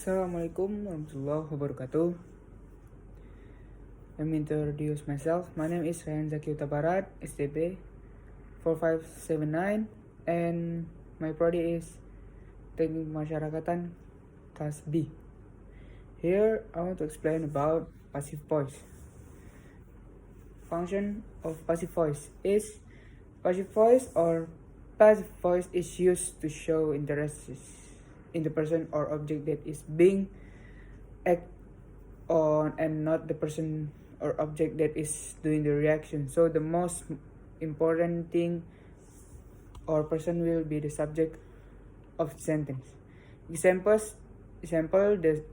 Assalamualaikum warahmatullahi wabarakatuh. Let me introduce myself. My name is Reyhan Dzaky Hutabarat, STB 4579, and my Prodi is Teknik Masyarakatan Class B. Here I want to explain about passive voice. Function of passive voice is passive voice is used to show interest in the person or object that is being act on, and not the person or object that is doing the reaction. So the most important thing or person will be the subject of the sentence. Example,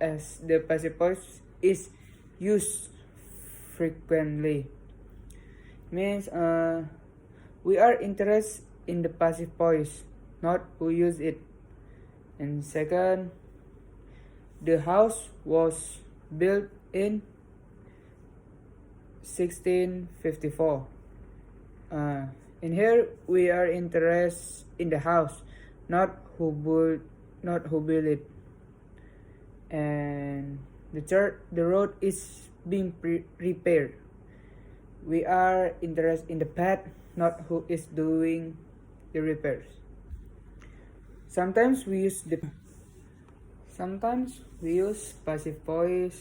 as the passive voice is used frequently means we are interested in the passive voice, not who use it. And second, the house was built in 1654. In here we are interested in the house, not who built it. And the third, the road is being repaired. We are interested in the path, not who is doing the repairs. Sometimes we use passive voice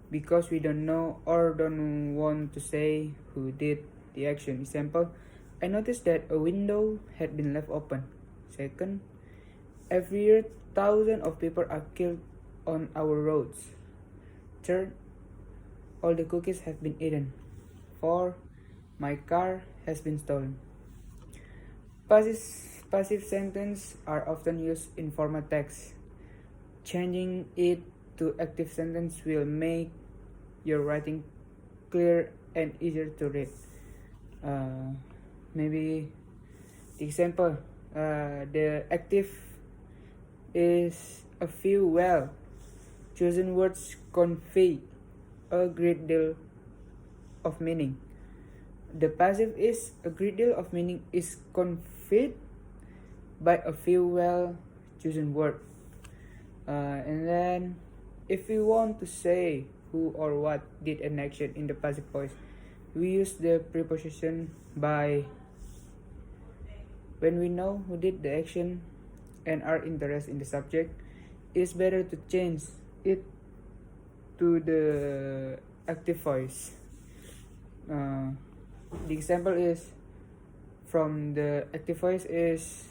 because we don't know or don't want to say who did the action. Example, I noticed that a window had been left open. Second, every year thousands of people are killed on our roads. Third, all the cookies have been eaten. Fourth, my car has been stolen. Passive sentences are often used in formal text. Changing it to active sentence will make your writing clear and easier to read. Maybe the example, the active is a few well chosen words convey a great deal of meaning. The passive is a great deal of meaning is conveyed by a few well chosen words. And then if we want to say who or what did an action in the passive voice, we use the preposition by. When we know who did the action and are interested in the subject, it's better to change it to the active voice. The example is from the active voice is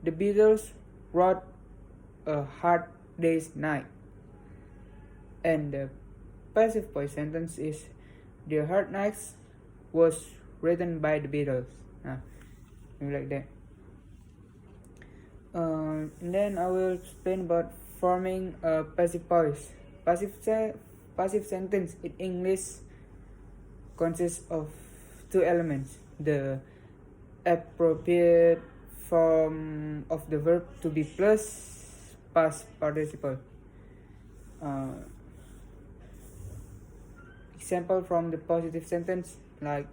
the Beatles wrote A Hard Day's Night, and the passive voice sentence is The Hard Nights was written by the Beatles. Like that. And then I will explain about forming a passive voice. Passive sentence in English consists of two elements: the appropriate form of the verb to be plus past participle. Example from the positive sentence, like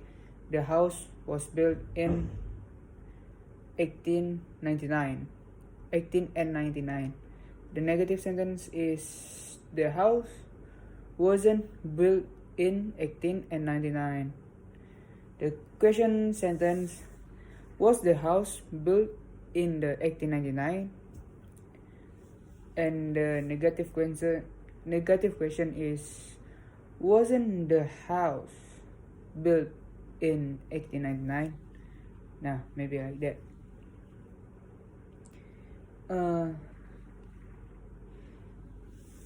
the house was built in 1899. The negative sentence is the house wasn't built in 1899. The question sentence, was the house built in the 1899? And the negative question is, wasn't the house built in 1899? Now, maybe like that.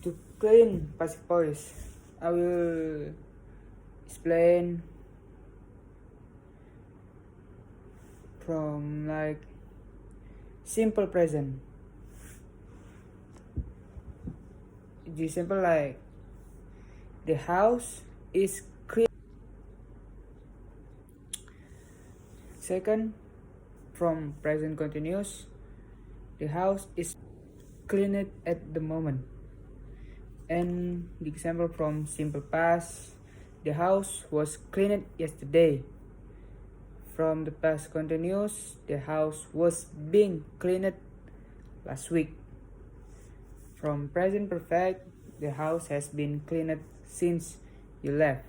To clean passive voice, I will explain from like simple present. The simple like the house is clean. Second, from present continuous, the house is cleaned at the moment. And the example from simple past, the house was cleaned yesterday. From the past continuous, the house was being cleaned last week. From present perfect, the house has been cleaned since you left.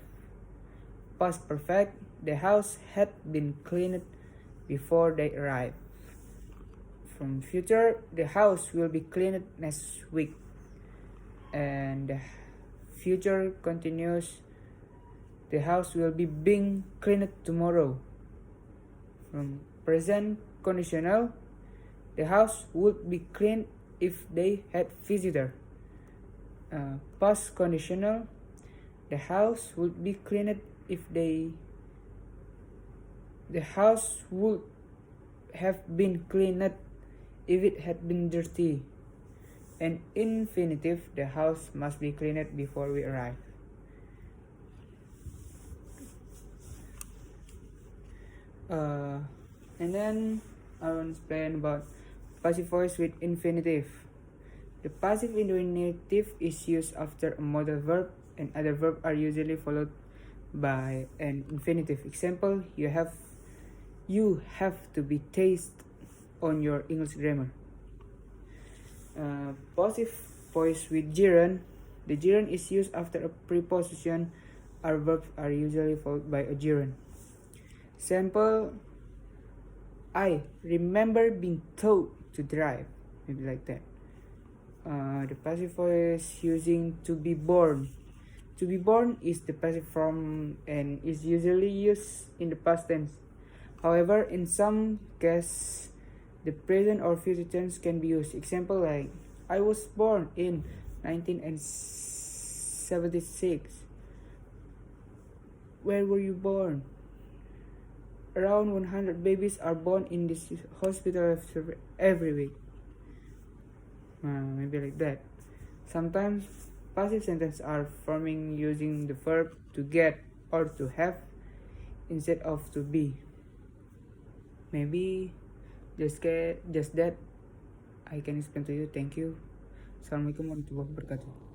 Past perfect, the house had been cleaned before they arrived. From future, the house will be cleaned next week. And the future continues, the house will be being cleaned tomorrow. From present conditional, the house would be cleaned if they had visitor. Past conditional, the house would be cleaned if the house would have been cleaned if it had been dirty. And infinitive, the house must be cleaned before we arrive. And then I want to explain about passive voice with infinitive. The passive infinitive is used after a modal verb, and other verbs are usually followed by an infinitive. Example, you have to be taste on your English grammar. Passive voice with gerund. The gerund is used after a preposition. Our verbs are usually followed by a gerund. Sample, I remember being taught to drive. Maybe like that. The passive voice using to be born. To be born is the passive form and is usually used in the past tense. However, in some cases, the present or future tense can be used. Example like, I was born in 1976. Where were you born? Around 100 babies are born in this hospital every week. Maybe like that. Sometimes passive sentences are forming using the verb to get or to have instead of to be. Maybe just that I can explain to you. Thank you. Assalamualaikum warahmatullahi wabarakatuh.